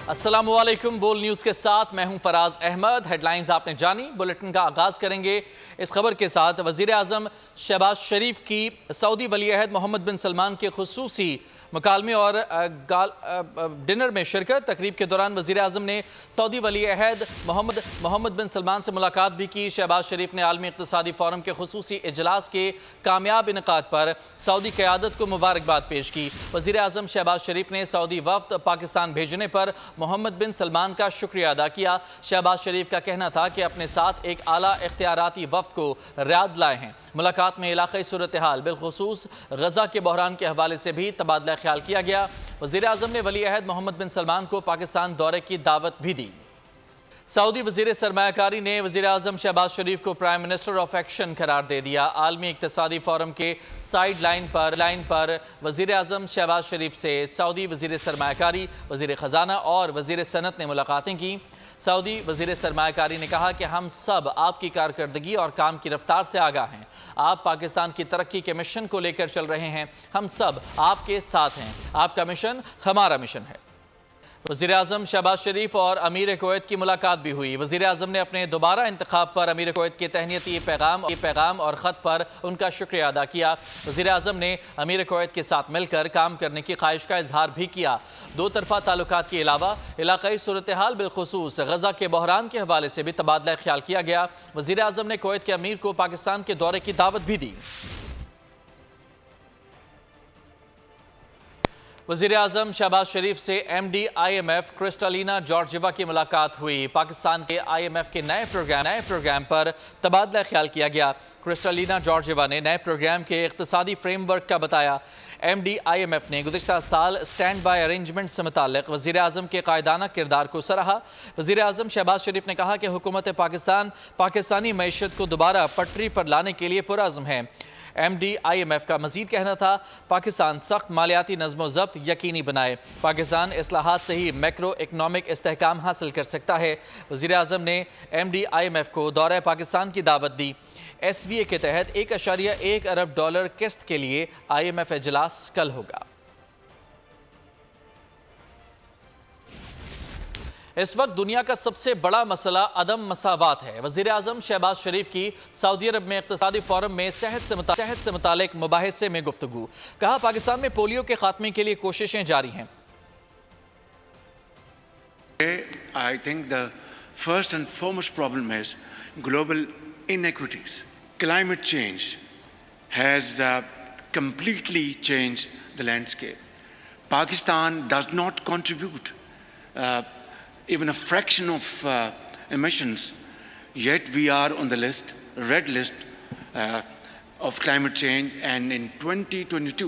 अस्सलामुअलैकुम। बोल न्यूज़ के साथ मैं हूं फराज अहमद। हेडलाइंस आपने जानी, बुलेटिन का आगाज़ करेंगे इस खबर के साथ। वज़ीर आज़म शहबाज शरीफ की सऊदी वली अहद मोहम्मद बिन सलमान के खुसूसी मुकालमे और डिनर में शिरकत। तकरीब के दौरान वज़ीर आज़म ने सऊदी वली अहद मोहम्मद बिन सलमान से मुलाकात भी की। शहबाज शरीफ ने आलमी इक़्तिसादी फ़ोरम के खुसूसी इजलास के कामयाब इनक़ाद पर सऊदी क़यादत को मुबारकबाद पेश की। वज़ीर आज़म शहबाज शरीफ ने सऊदी वफ़द पाकिस्तान भेजने पर मोहम्मद बिन सलमान का शुक्रिया अदा किया। शहबाज शरीफ का कहना था कि अपने साथ एक आला इख्तियाराती वफ़द को रियाद लाए हैं। मुलाकात में इलाक़ाई सूरत हाल बिलखुसूस गज़ा के बहरान के हवाले से भी तबादला ख्याल किया गया। वज़ीर आज़म ने वली अहद मोहम्मद बिन सलमान को पाकिस्तान दौरे की दावत भी दी। सऊदी वज़ीर सरमायाकारी ने वज़ीर आज़म शहबाज शरीफ को प्राइम मिनिस्टर ऑफ एक्शन करार दे दिया। आलमी इक़्तिसादी फ़ोरम के साइड लाइन पर वज़ीर आज़म शहबाज शरीफ से सऊदी वज़ीर सरमायाकारी, वज़ीर ख़जाना और वज़ीर सनत ने मुलाकातें की। सऊदी वज़ीर सरमायाकारी ने कहा कि हम सब आपकी कारकर्दगी और काम की रफ्तार से आगाह हैं। आप पाकिस्तान की तरक्की के मिशन को लेकर चल रहे हैं। हम सब आपके साथ हैं। आपका मिशन हमारा मिशन है। वज़ीर आज़म शहबाज शरीफ और अमीर कुवैत की मुलाकात भी हुई। वज़ीर आज़म ने अपने दोबारा इंतखाब पर अमीर कुवैत के तहनीती पैगाम और ख़त पर उनका शुक्रिया अदा किया। वज़ीर आज़म ने अमीर कुवैत के साथ मिलकर काम करने की ख्वाहिश का इजहार भी किया। दो तरफ़ा ताल्लुकात के अलावा इलाक़ाई सूरत हाल बिलखुसूस गज़ा के बहरान के हवाले से भी तबादला ख्याल किया गया। वज़ीर आज़म ने कुवैत के अमीर को पाकिस्तान के दौरे की दावत भी दी। वज़ीर आज़म शहबाज शरीफ से MD IMF क्रिस्टलिना जॉर्जिवा की मुलाकात हुई। पाकिस्तान के IMF के नए प्रोग्राम पर तबादला ख्याल किया गया। क्रिस्टलिना जॉर्जिवा ने नए प्रोग्राम के इक़्तिसादी फ्रेमवर्क का बताया। MD IMF ने गुज़िश्ता साल स्टैंड बाय अरेंजमेंट से मुताल्लिक़ वज़ीर आज़म के कायदाना किरदार को सराहा। वज़ीर आज़म शहबाज शरीफ ने कहा कि हुकूमत पाकिस्तान पाकिस्तानी मईशत को दोबारा पटरी पर लाने के लिए पुरअज़्म है। MD IMF का मजीद कहना था पाकिस्तान सख्त मालियाती नज़्म ज़ब्त यकीनी बनाए। पाकिस्तान इस्लाहात से ही मैक्रो इकनॉमिक इस्तेहकाम हासिल कर सकता है। वज़ीर आज़म ने MD IMF को दौरे पाकिस्तान की दावत दी। SBA के तहत $1.1 अरब किस्त के लिए IMF इजलास कल होगा। इस वक्त दुनिया का सबसे बड़ा मसला अदम मसावात है। वज़ीर आज़म शहबाज शरीफ की सऊदी अरब में इक़्तिसादी फ़ोरम में सेहत से मुतालिक मुबाहिसे में गुफ्तगू। कहा पाकिस्तान में पोलियो के खात्मे के लिए कोशिशें जारी हैं। I think the first and foremost problem is global inequities. Climate change has completely changed the landscape. Pakistan does not contribute even a fraction of emissions, yet we are on the list, red list of climate change, and in 2022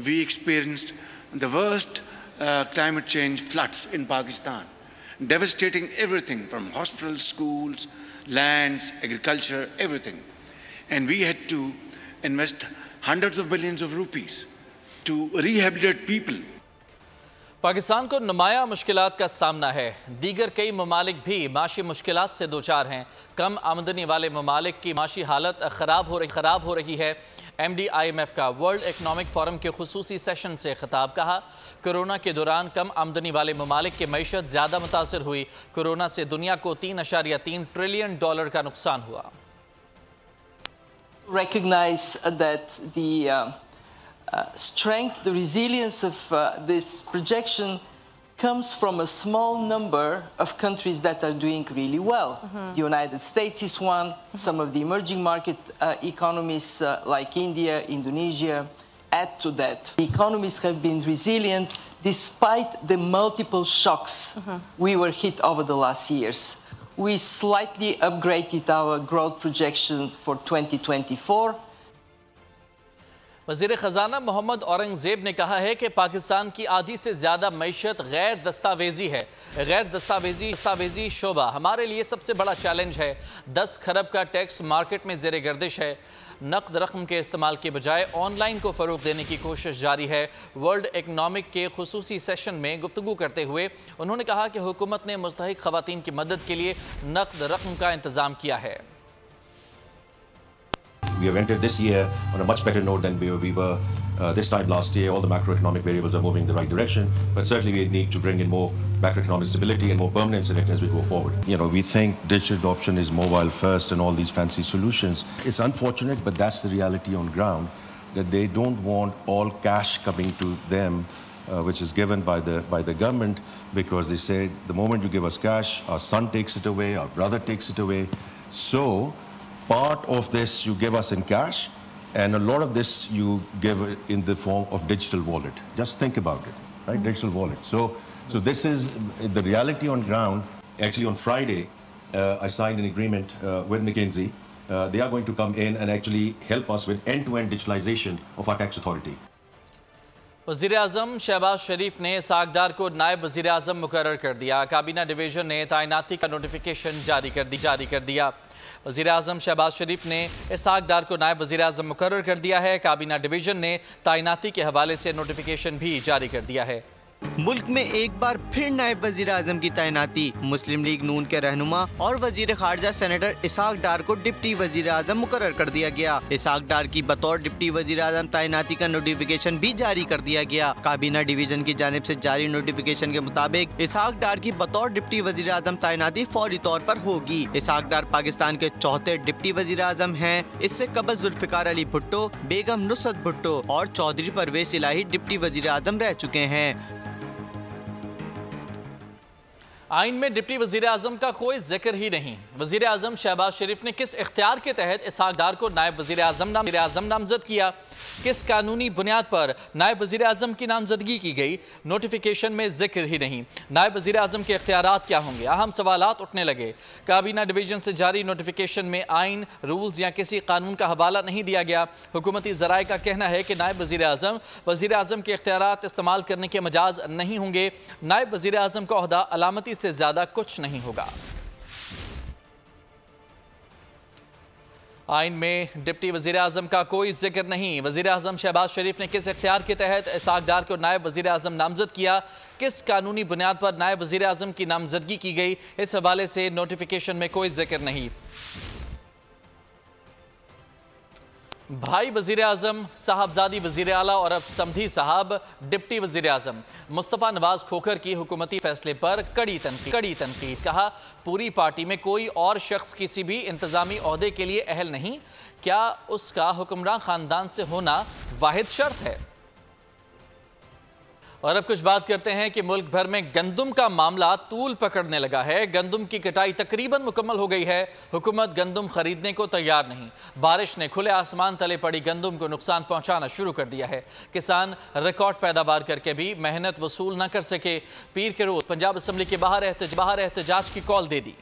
we experienced the worst climate change floods in Pakistan, devastating everything from hospitals, schools, lands, agriculture, everything. And we had to invest hundreds of billions of rupees to rehabilitate people. Pakistan को नुमाया मुश्किलात का सामना है। दीगर कई ममालिक भी माशी मुश्किलात से दोचार हैं। कम आमदनी वाले ममालिक की माशी हालत ख़राब हो रही है। MD IMF का वर्ल्ड इकनॉमिक फ़ोरम के खुसूसी सेशन से खिताब। कहा कोरोना के दौरान कम आमदनी वाले ममालिक की मईशत ज़्यादा मुतासर हुई। कोरोना से दुनिया को $3.3 ट्रिलियन का नुकसान हुआ। Recognize that the strength, the resilience of this projection comes from a small number of countries that are doing really well. The United States is one, some of the emerging market economies like India, Indonesia add to that. The economies have been resilient despite the multiple shocks we were hit over the last years. We slightly upgraded our growth projection for 2024. वज़ीर ख़जाना मोहम्मद औरंगज़ेब ने कहा है कि पाकिस्तान की आधी से ज़्यादा मईशत गैर दस्तावेज़ी है। गैर दस्तावेज़ी शोबा हमारे लिए सबसे बड़ा चैलेंज है। 10 खरब का टैक्स मार्केट में ज़ेर गर्दिश है। नकद रकम के इस्तेमाल के बजाय ऑनलाइन को फ़रोग़ देने की कोशिश जारी है। वर्ल्ड इकनॉमिक के खुसूसी सेशन में गुफ्तगू करते हुए उन्होंने कहा कि हुकूमत ने मुस्तहिक ख़वातीन की मदद के लिए नकद रकम का इंतज़ाम किया है। We have entered this year on a much better note than we were this time last year. All the macroeconomic variables are moving in the right direction, but certainly we need to bring in more macroeconomic stability and more permanence in it as we go forward. You know, we think digital adoption is mobile first and all these fancy solutions. It's unfortunate, but that's the reality on ground, that they don't want all cash coming to them, which is given by the government, because they say the moment you give us cash, our son takes it away, our brother takes it away. So part of this you give us in cash, and a lot of this you give in the form of digital wallet. Just think about it, right? Digital wallet. So this is the reality on ground. Actually, on Friday, I signed an agreement with McKinsey. They are going to come in and actually help us with end-to-end digitalization of our tax authority. वज़ीर-ए-आज़म शहबाज शरीफ ने इसाक़ को नायब वज़ीर-ए-आज़म मुकर्रर कर दिया। काबीना division ने तैनाती का नोटिफिकेशन जारी कर दिया। वज़ीर-ए-आज़म शहबाज शरीफ ने इसाक़ को नायब वज़ीर-ए-आज़म मुकर्रर कर दिया है। काबीना डिवीज़न ने तैनाती के हवाले से नोटिफिकेशन भी जारी कर दिया है। मुल्क में एक बार फिर नायब वजीर आजम की तैनाती। मुस्लिम लीग नून के रहनुमा और वजीर खारजा सेनेटर इसाक डार को डिप्टी वजीर आजम मुकर्रर कर दिया गया। इसाक डार की बतौर डिप्टी वजीर आजम तैनाती का नोटिफिकेशन भी जारी कर दिया गया। काबीना डिवीजन की जानिब से जारी नोटिफिकेशन के मुताबिक इसाक डार की बतौर डिप्टी वजीर आजम तैनाती फौरी तौर पर होगी। इसाक डार पाकिस्तान के चौथे डिप्टी वजीर आजम है। इससे कबल जुल्फिकार अली भुट्टो, बेगम नुसरत भुट्टो और चौधरी परवेज इलाही डिप्टी वजीर आजम रह चुके हैं। आइन में डिप्टी वज़ीर आज़म का कोई जिक्र ही नहीं। वज़ीर आज़म शहबाज शरीफ ने किस इख्तियार के तहत इसाक डार को नायब वज़ीर आज़म नामजद किया? किस कानूनी बुनियाद पर नायब वज़ीर आज़म की नामजदगी की गई? नोटिफिकेशन में जिक्र ही नहीं। नायब वज़ीर आज़म के इख्तियारात क्या होंगे? अहम सवालात उठने लगे। काबीना डिवीज़न से जारी नोटिफिकेशन में आइन, रूल्स या किसी कानून का हवाला नहीं दिया गया। हुकूमती ज़राए का कहना है कि नायब वज़ीर आज़म के इख्तियारात इस्तेमाल करने के मजाज नहीं होंगे। नायब वज़ीर आज़म का ओहदा अलामती से ज्यादा कुछ नहीं होगा। आइन में डिप्टी वज़ीर आज़म का कोई जिक्र नहीं। वज़ीर आज़म शहबाज शरीफ ने किस इख्तियार के तहत इसाक डार को नायब वज़ीर आज़म नामजद किया? किस कानूनी बुनियाद पर नायब वज़ीर आज़म की नामजदगी की गई? इस हवाले से नोटिफिकेशन में कोई जिक्र नहीं। भाई वज़ीर आज़म, साहबजादी वज़ीर आला और अब समधी साहब डिप्टी वज़ीर आज़म। मुस्तफ़ा नवाज़ खोखर की हुकूमती फैसले पर कड़ी तनकीद। कहा, पूरी पार्टी में कोई और शख्स किसी भी इंतज़ामी ओहदे के लिए अहल नहीं। क्या उसका हुक्मरान ख़ानदान से होना वाहिद शर्त है? और अब कुछ बात करते हैं कि मुल्क भर में गंदम का मामला तूल पकड़ने लगा है। गंदम की कटाई तकरीबन मुकम्मल हो गई है। हुकूमत गंदम खरीदने को तैयार नहीं। बारिश ने खुले आसमान तले पड़ी गंदम को नुकसान पहुंचाना शुरू कर दिया है। किसान रिकॉर्ड पैदावार करके भी मेहनत वसूल न कर सके। पीर के रोज पंजाब असम्बली के बाहर एहतजाज की कॉल दे दी।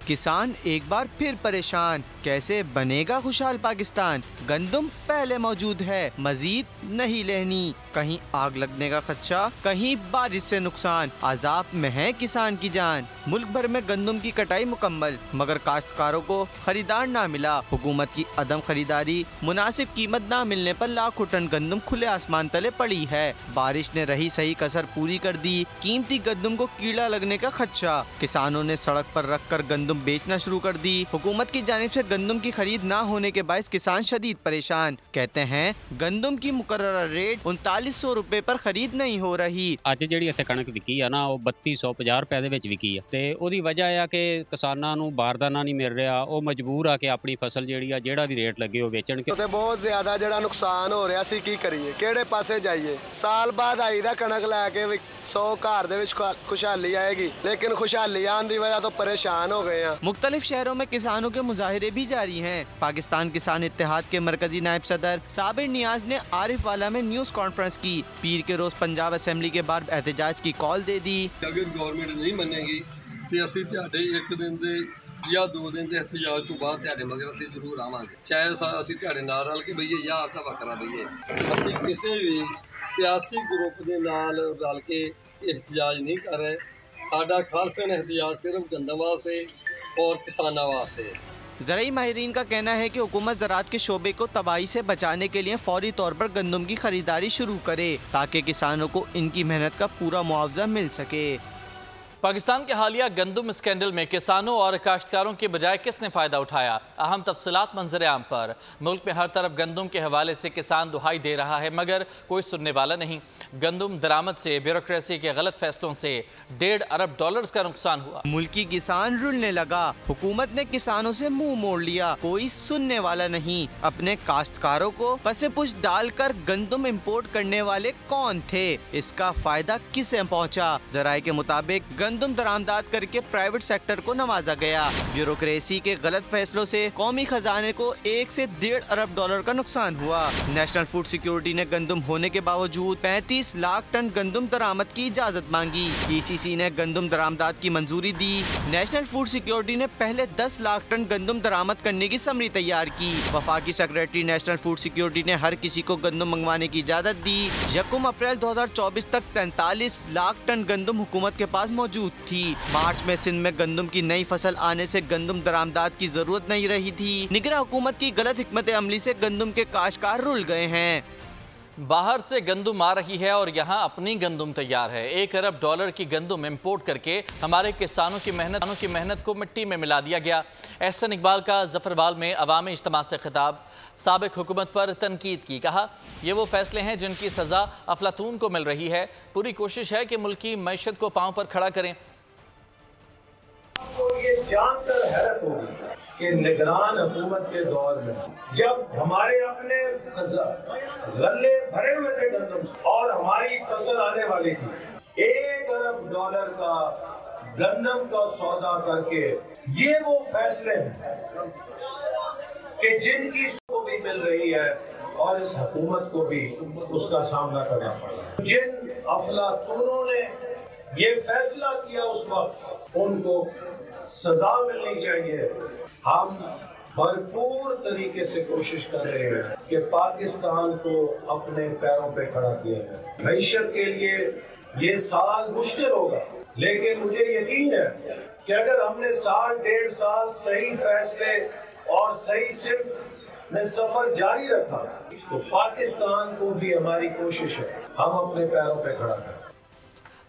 किसान एक बार फिर परेशान, कैसे बनेगा खुशहाल पाकिस्तान? गंदम पहले मौजूद है, मजीद नहीं लेनी। कहीं आग लगने का खदशा, कहीं बारिश से नुकसान। आजाब में है किसान की जान। मुल्क भर में गंदम की कटाई मुकम्मल, मगर काश्तकारों को खरीदार ना मिला। हुकूमत की अदम खरीदारी, मुनासिब कीमत ना मिलने पर लाखों टन गंदम खुले आसमान तले पड़ी है। बारिश ने रही सही कसर पूरी कर दी। कीमती गंदम को कीड़ा लगने का खदशा। किसानों ने सड़क पर रख कर गंदम बेचना शुरू कर दी। हुकूमत की जानिब से गंदम की खरीद ना होने के बायस किसान शदीद परेशान। कहते हैं गंदम की मुकर्ररा रेट 3900 रुपए पर खरीद नहीं हो रही। ਅੱਜ ਜਿਹੜੀ ਇੱਥੇ ਕਣਕ ਵਿਕੀ ਆ ਨਾ ਉਹ 3250 ਰੁਪਏ ਦੇ ਵਿੱਚ ਵਿਕੀ ਆ ਤੇ ਉਹਦੀ ਵਜ੍ਹਾ ਆ ਕਿ ਕਿਸਾਨਾਂ ਨੂੰ ਬਾਰਦਾਨਾ ਨਹੀਂ ਮਿਲ ਰਿਹਾ। ਉਹ ਮਜਬੂਰ ਆ ਕਿ ਆਪਣੀ ਫਸਲ ਜਿਹੜੀ ਆ ਜਿਹੜਾ ਵੀ ਰੇਟ ਲੱਗੇ ਉਹ ਵੇਚਣ। ਤੇ ਬਹੁਤ ਜ਼ਿਆਦਾ ਜਿਹੜਾ ਨੁਕਸਾਨ ਹੋ ਰਿਹਾ ਸੀ, ਕੀ ਕਰੀਏ, ਕਿਹੜੇ ਪਾਸੇ ਜਾਈਏ? ਸਾਲ ਬਾਅਦ ਆਈ ਦਾ ਕਣਕ ਲੈ ਕੇ 100 ਘਰ ਦੇ ਵਿੱਚ खुशहाली आएगी, लेकिन खुशहाली आने की वजह तो परेशान हो गए हैं। मुख्तलिफ शहरों में किसानों के मुजाहिरे भी जारी हैं। पाकिस्तान किसान इत्तेहाद के मरकजी नायब सदर साबिर नियाज ने आरिफ वाला में न्यूज़ कॉन्फ्रेंस की। पीर के रोज पंजाब असम्बली के बाहर एहतजाज की कॉल दे दी। अगर गवर्नमेंट नहीं मनेगी तो असीं तुहाडे एक दिन दे या 2 दिन के एहतजाज तो बाद तुहाडे मगर असीं जरूर आवांगे। चाहे असीं तुहाडे नाल रल के बईए या आपदा वक्रा बईए। असीं किसी भी सियासी ग्रुप के नाल रल के एहतजाज नहीं कर रहे। साडा खालसन एहतजाज सिर्फ गंदम वास्ते और किसानों वास्ते। ज़राई माहिरीन का कहना है कि हुकूमत ज़राअत के शोबे को तबाही से बचाने के लिए फौरी तौर पर गंदम की खरीदारी शुरू करे ताकि किसानों को इनकी मेहनत का पूरा मुआवजा मिल सके। पाकिस्तान के हालिया गंदम स्कैंडल में किसानों और काश्तकारों के बजाय किसने फ़ायदा उठाया? अहम तफसीलात मंजर-ए-आम पर। मुल्क में हर तरफ गंदम के हवाले से किसान दुहाई दे रहा है मगर कोई सुनने वाला नहीं। गंदम दरामद से ब्यूरोक्रेसी के गलत फैसलों से $1.5 अरब का नुकसान हुआ। मुल्की किसान रुलने लगा, हुकूमत ने किसानों से मुंह मोड़ लिया, कोई सुनने वाला नहीं। अपने काश्तकारों को पसे पुश डालकर गंदम इम्पोर्ट करने वाले कौन थे? इसका फायदा किसे पहुँचा? जराये के मुताबिक गंदम दरामदात करके प्राइवेट सेक्टर को नवाजा गया। ब्यूरोक्रेसी के गलत फैसलों से कौमी खजाने को $1 से $1.5 अरब का नुकसान हुआ। नेशनल फूड सिक्योरिटी ने गंदम होने के बावजूद 35 लाख टन गंदम दरामद की इजाजत मांगी। ECC ने गंदम दरामदात की मंजूरी दी। नेशनल फूड सिक्योरिटी ने पहले 10 लाख टन गंदम दरामद करने की समरी तैयार की। वफाकी सेक्रेटरी नेशनल फूड सिक्योरिटी ने हर किसी को गंदम मंगवाने की इजाजत दी। 1 अप्रैल 2024 तक 43 लाख टन गंदम हुकूमत के पास मौजूद थी। मार्च में सिंध में गंदम की नई फसल आने से गंदम दरामदात की जरूरत नहीं रही थी। निगरां हुकूमत की गलत हिकमत अमली से गंदम के काश्तकार रुल गए हैं। बाहर से गंदम आ रही है और यहाँ अपनी गंदम तैयार है। $1 अरब की गंदम इंपोर्ट करके हमारे किसानों की मेहनत को मिट्टी में मिला दिया गया। एहसन इकबाल का जफरवाल में अवामी इज्तिमा से खिताब। साबिक हुकूमत पर तनकीद की, कहा ये वो फैसले हैं जिनकी सज़ा अफलातून को मिल रही है। पूरी कोशिश है कि मुल्क की मईशत को पांव पर खड़ा करें। तो ये जानकर हैरत होगी कि निगरान हुकूमत के दौर में जब हमारे अपने गल्ले भरे हुए थे गंदम और हमारी फसल आने वाली थी, $1 अरब का गंदम का सौदा करके ये वो फैसले हैं कि जिनकी को भी मिल रही है और इस हुकूमत को भी उसका सामना करना पड़ा। जिन अफलातूनों ने ये फैसला किया उस वक्त उनको सजा मिलनी चाहिए। हम भरपूर तरीके से कोशिश कर रहे हैं कि पाकिस्तान को अपने पैरों पे खड़ा किया जाए। मईशत के लिए ये साल मुश्किल होगा, लेकिन मुझे यकीन है कि अगर हमने साल 1.5 साल सही फैसले और सही सिर्फ में सफर जारी रखा तो पाकिस्तान को भी हमारी कोशिश है हम अपने पैरों पे खड़ा करें।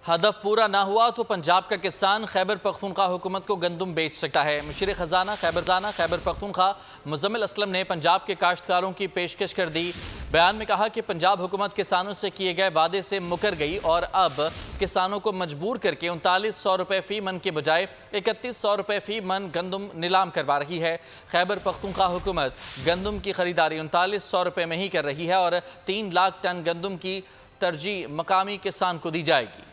हदफ पूरा ना हुआ तो पंजाब का किसान खैबर पख्तूनख्वा हुकूमत को गंदम बेच सकता है। मुशीर खजाना खैबर पख्तूनख्वा मुजम्मिल असलम ने पंजाब के काश्तकारों की पेशकश कर दी। बयान में कहा कि पंजाब हुकूमत किसानों से किए गए वादे से मुकर गई और अब किसानों को मजबूर करके 3900 रुपये फ़ी मन के बजाय 3100 रुपये फ़ी मन गंदम नीलाम करवा रही है। खैबर पख्तूनख्वा हुकूमत गंदम की खरीदारी 3900 रुपये में ही कर रही है और 3 लाख टन गंदम की तरजीह मकामी किसान को दी जाएगी।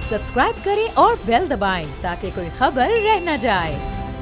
सब्सक्राइब करें और बेल दबाएं ताकि कोई खबर रह न जाए।